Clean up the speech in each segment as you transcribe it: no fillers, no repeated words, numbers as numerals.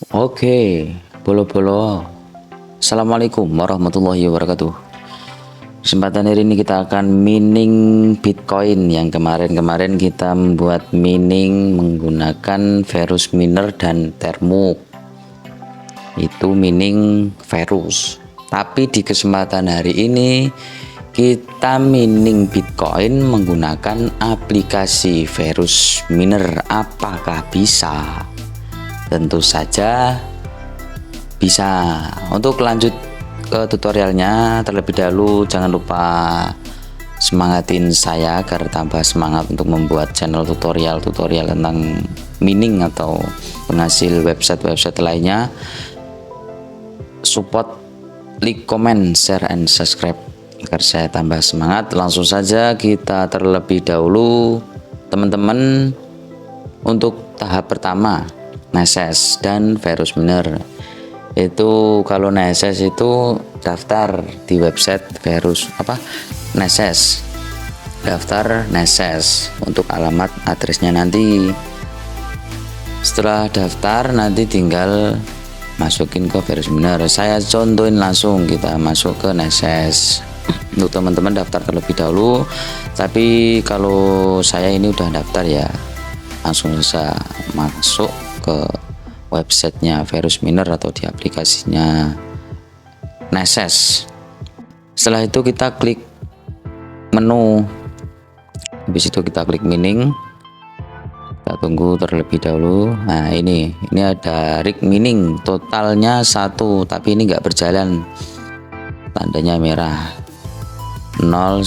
Oke, bolo-bolo. Assalamualaikum warahmatullahi wabarakatuh. Kesempatan hari ini kita akan mining Bitcoin. Yang kemarin kita membuat mining menggunakan Verus Miner dan Termux. Itu mining Verus. Tapi di kesempatan hari ini kita mining Bitcoin menggunakan aplikasi Verus Miner. Apakah bisa? Tentu saja bisa. Untuk lanjut ke tutorialnya terlebih dahulu, jangan lupa semangatin saya agar tambah semangat untuk membuat channel tutorial tentang mining atau penghasil website lainnya. Support, like, comment, share, and subscribe agar saya tambah semangat. Langsung saja kita terlebih dahulu teman-teman, untuk tahap pertama Neses dan Verus Miner. Itu kalau Neses itu daftar di website Neses, daftar Neses untuk alamat addressnya nanti. Setelah daftar nanti tinggal masukin ke Verus Miner. Saya contohin langsung, kita masuk ke Neses. Untuk teman-teman daftar terlebih dahulu, tapi kalau saya ini udah daftar ya, langsung saja masuk ke websitenya Verus Miner atau di aplikasinya Neses. Setelah itu kita klik menu, habis itu kita klik mining. Kita tunggu terlebih dahulu. Nah ini ada rig mining, totalnya 1, tapi ini nggak berjalan, tandanya merah, 0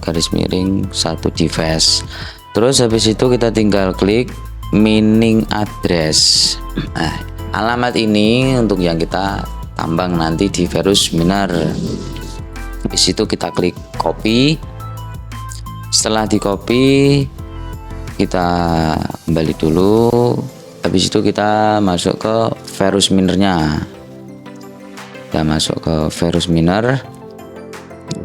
garis miring 1 device. Terus habis itu kita tinggal klik mining address. Nah, alamat ini untuk yang kita tambang nanti di Verus Miner. Di situ kita klik copy. Setelah di copy, kita kembali dulu. Habis itu kita masuk ke Verus Minernya. Kita masuk ke Verus Miner.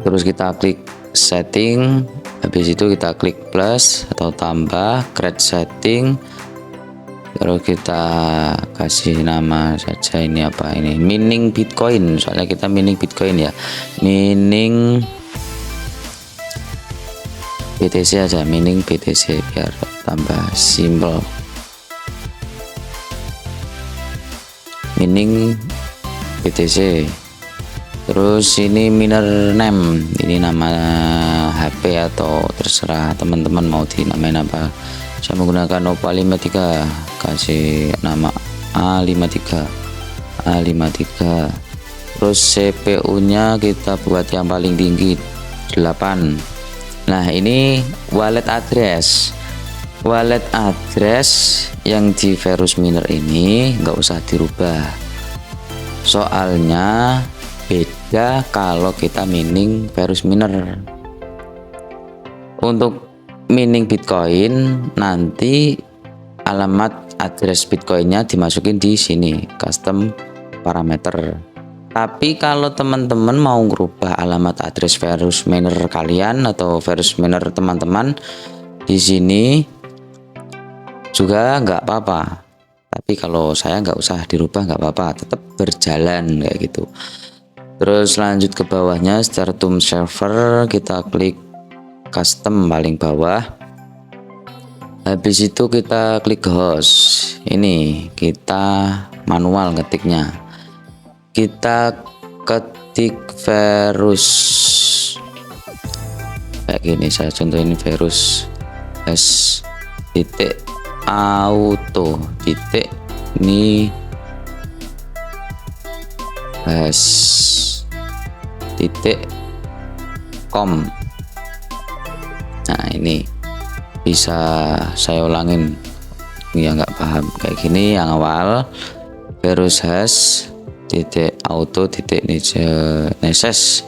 Terus kita klik setting. Habis itu kita klik plus atau tambah, create setting. Terus kita kasih nama saja, ini apa ini, mining Bitcoin, soalnya kita mining Bitcoin ya, mining BTC aja, mining BTC biar tambah simple, mining BTC. Terus ini miner name, ini nama HP atau terserah teman-teman mau dinamain apa. Saya menggunakan Oppa 53, kasih nama A53. Terus CPU nya kita buat yang paling tinggi 8. Nah ini wallet address yang di Verus Miner ini nggak usah dirubah, soalnya beda kalau kita mining Verus Miner. Untuk mining Bitcoin nanti alamat address Bitcoinnya dimasukin di sini, custom parameter. Tapi kalau teman-teman mau merubah alamat address Verus Miner kalian atau Verus Miner teman-teman, di sini juga nggak apa-apa. Tapi kalau saya nggak usah dirubah, nggak apa-apa, tetap berjalan kayak gitu. Terus lanjut ke bawahnya, start to server, kita klik custom paling bawah. Habis itu kita klik host. Ini kita manual ngetiknya. Kita ketik Verus kayak gini, saya contohin Verus s titik auto titik ini titik com. Nah ini bisa saya ulangin ya, nggak paham kayak gini. Yang awal Verus hash titik auto titik neses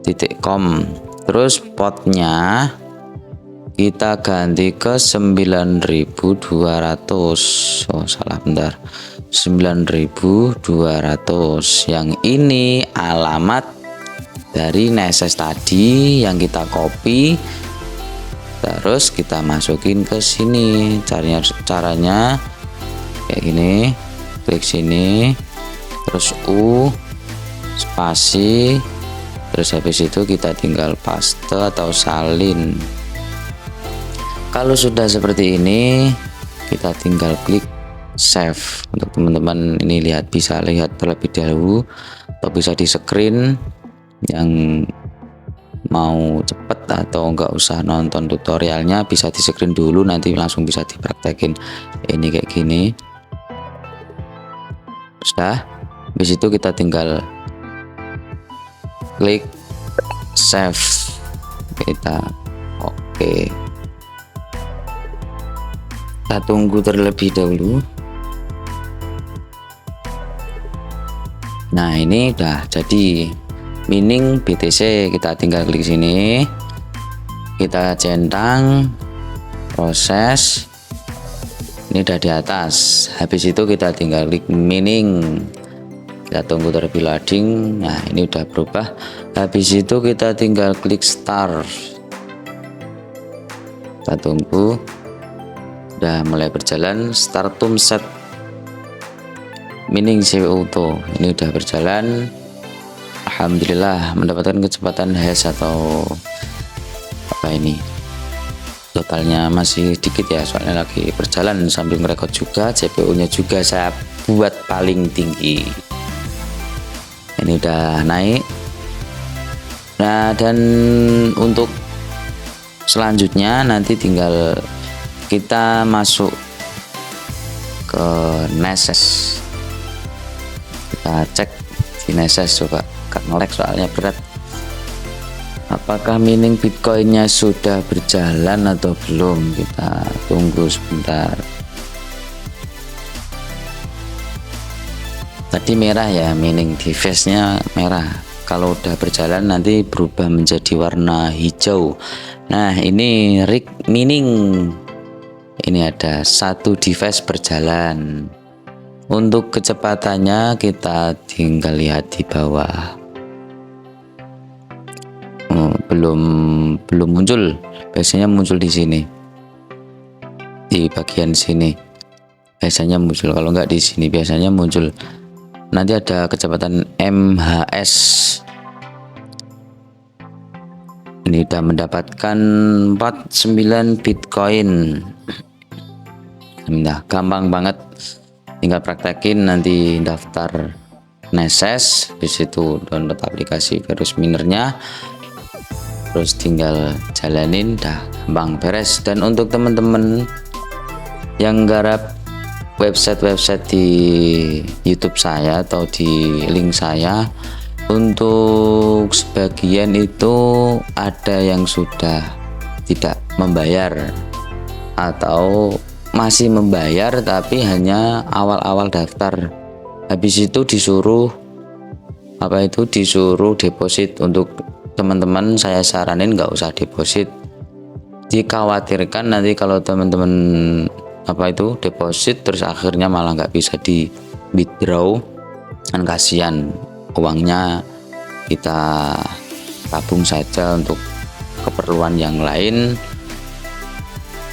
titik com. Terus potnya kita ganti ke 9200. Oh salah, bentar, 9200. Yang ini alamat dari Neses tadi yang kita copy, terus kita masukin ke sini. Caranya kayak gini, klik klik sini, terus U spasi, terus habis itu kita tinggal paste atau salin. Kalau sudah seperti ini, kita tinggal klik save. Untuk teman-teman ini bisa lihat terlebih dahulu atau bisa di screen. Yang mau cepet atau nggak usah nonton tutorialnya bisa di screen dulu, nanti langsung bisa dipraktekin. Ini kayak gini. Sudah, habis itu kita tinggal klik save, kita oke. Kita tunggu terlebih dahulu. Nah, ini udah jadi mining BTC. Kita tinggal klik sini, kita centang, proses. Ini udah di atas. Habis itu kita tinggal klik mining, kita tunggu terlebih loading. Nah, ini udah berubah. Habis itu kita tinggal klik start, kita tunggu. Udah mulai berjalan. Startum set mining CW auto ini udah berjalan. Alhamdulillah mendapatkan kecepatan hash atau apa ini, totalnya masih dikit ya, soalnya lagi berjalan sambil merekod juga. CPU nya juga saya buat paling tinggi, ini udah naik. Nah, dan untuk selanjutnya nanti tinggal kita masuk ke Neses, kita cek di Neses, coba nge-lag soalnya berat. Apakah mining Bitcoinnya sudah berjalan atau belum? Kita tunggu sebentar. Tadi merah ya, mining device-nya merah. Kalau udah berjalan nanti berubah menjadi warna hijau. Nah, ini rig mining. Ini ada satu device berjalan. Untuk kecepatannya kita tinggal lihat di bawah. Belum muncul. Biasanya muncul di sini. Di bagian sini. Biasanya muncul. Kalau nggak di sini biasanya muncul. Nanti ada kecepatan MHS. Ini udah mendapatkan 49 Bitcoin. Nah, gampang banget, tinggal praktekin nanti daftar Neses, di situ download aplikasi Verus Minernya, terus tinggal jalanin, dah gampang beres. Dan untuk teman-teman yang garap website di YouTube saya atau di link saya, untuk sebagian itu ada yang sudah tidak membayar atau masih membayar tapi hanya awal-awal daftar. Habis itu disuruh deposit. Untuk teman-teman saya saranin nggak usah deposit. Dikhawatirkan nanti kalau teman-teman deposit terus akhirnya malah nggak bisa di withdraw, kan kasihan, uangnya kita tabung saja untuk keperluan yang lain.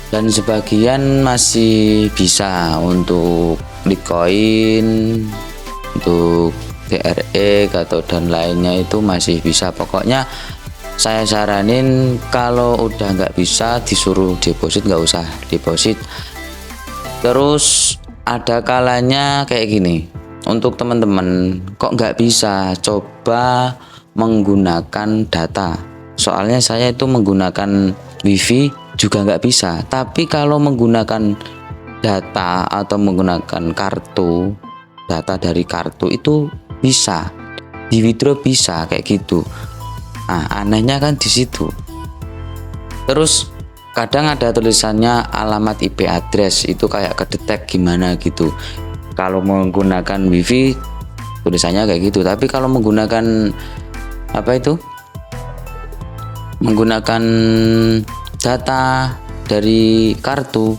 Dan sebagian masih bisa untuk Bitcoin, untuk TRX atau dan lainnya itu masih bisa. Pokoknya saya saranin kalau udah nggak bisa disuruh deposit nggak usah deposit. Terus ada kalanya kayak gini, untuk teman-teman kok nggak bisa, coba menggunakan data. Soalnya saya itu menggunakan wifi juga nggak bisa, tapi kalau menggunakan data atau menggunakan kartu, data dari kartu itu bisa di withdraw, bisa kayak gitu. Nah, anehnya kan di situ. Terus kadang ada tulisannya alamat IP address, itu kayak kedetek gimana gitu. Kalau menggunakan wifi tulisannya kayak gitu, tapi kalau menggunakan menggunakan data dari kartu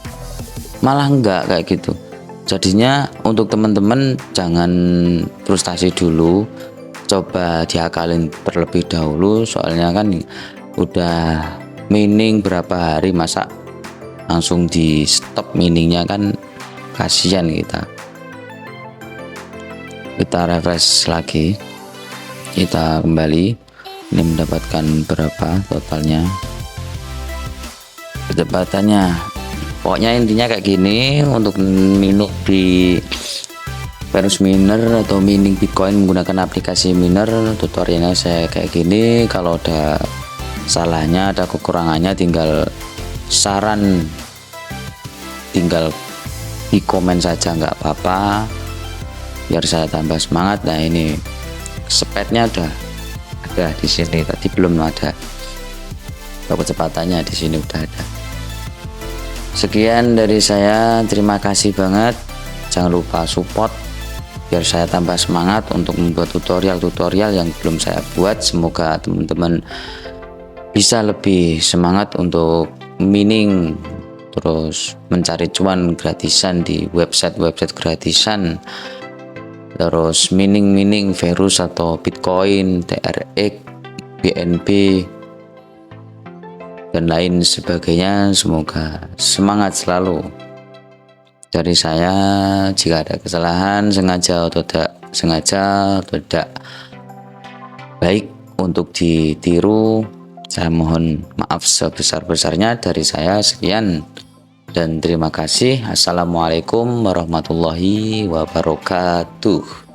malah enggak kayak gitu. Jadinya untuk teman-teman jangan frustasi dulu, coba diakalin terlebih dahulu. Soalnya kan udah mining berapa hari, masa langsung di stop miningnya, kan kasihan kita. Kita refresh lagi, kita kembali. Ini mendapatkan berapa totalnya, kecepatannya. Pokoknya intinya kayak gini. Untuk minum di Verus Miner atau mining Bitcoin menggunakan aplikasi miner, tutorialnya saya kayak gini. Kalau ada salahnya, ada kekurangannya, tinggal saran tinggal di komen saja, nggak apa-apa, biar saya tambah semangat. Nah, ini speednya udah ada di sini, tadi belum ada. Kalau kecepatannya di sini udah ada. Sekian dari saya, terima kasih banget. Jangan lupa support biar saya tambah semangat untuk membuat tutorial-tutorial yang belum saya buat. Semoga teman-teman bisa lebih semangat untuk mining, terus mencari cuan gratisan di website gratisan, terus mining Verus atau Bitcoin, TRX, BNB, dan lain sebagainya. Semoga semangat selalu. Dari saya, jika ada kesalahan sengaja atau tidak baik untuk ditiru, saya mohon maaf sebesar-besarnya. Dari saya sekian dan terima kasih. Assalamualaikum warahmatullahi wabarakatuh.